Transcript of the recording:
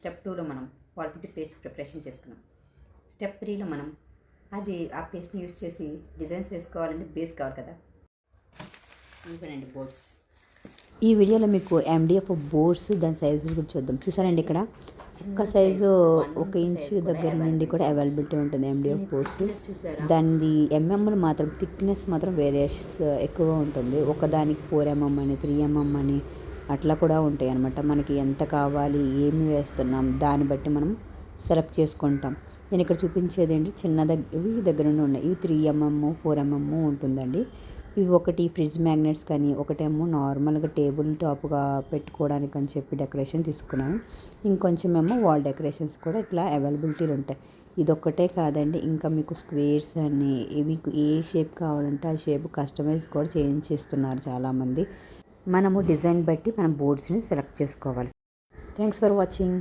Step 2లో మనం వాల్పుట్టి paste preparation చేసుకున్నాం. స్టెప్ 3లో మనం ఆ పేస్ట్ని యూస్ చేసి డిజైన్స్ వేసుకోవాలంటే బేస్ కావాలి కదా. ఇవ్వనండి బోర్డ్స్. ఈ వీడియోలో మీకు MDF బోర్డ్స్ దాని సైజు గురించి చూద్దాం. చూసారండి, ఇక్కడ ఒక సైజు 1 ఇంచ్ దగ్గర నుండి కూడా అవైలబిలిటీ ఉంటుంది MDF బోర్డ్స్. దాని ఎంఎంలు మాత్రం థిక్నెస్ మాత్రం వేరియేషన్స్ ఎక్కువగా ఉంటుంది. ఒకదానికి 4 mm అని 3 mm అని అట్లా కూడా ఉంటాయి అన్నమాట. మనకి ఎంత కావాలి, ఏమి వేస్తున్నాం దాన్ని బట్టి మనం సెలెక్ట్ చేసుకుంటాం. నేను ఇక్కడ చూపించేది ఏంటి, ఇవి దగ్గర నుండి ఉన్నాయి. ఇవి 3 mm 4 mm ఉంటుందండి. ఇవి ఒకటి ఫ్రిడ్జ్ మ్యాగ్నెట్స్ కానీ, ఒకటేమో నార్మల్గా టేబుల్ టాప్గా పెట్టుకోవడానికి అని చెప్పి డెకరేషన్ తీసుకున్నాను. ఇంకొంచెం ఏమో వాల్ డెకరేషన్స్ కూడా ఇట్లా అవైలబిలిటీలు ఉంటాయి. ఇదొక్కటే కాదండి, ఇంకా మీకు స్క్వేర్స్ అని మీకు ఏ షేప్ కావాలంటే ఆ షేప్ కస్టమైజ్ కూడా చేయించేస్తున్నారు చాలామంది. మనము డిజైన్ బట్టి మన బోర్డ్స్ని సెలెక్ట్ చేసుకోవాలి. Thanks for watching.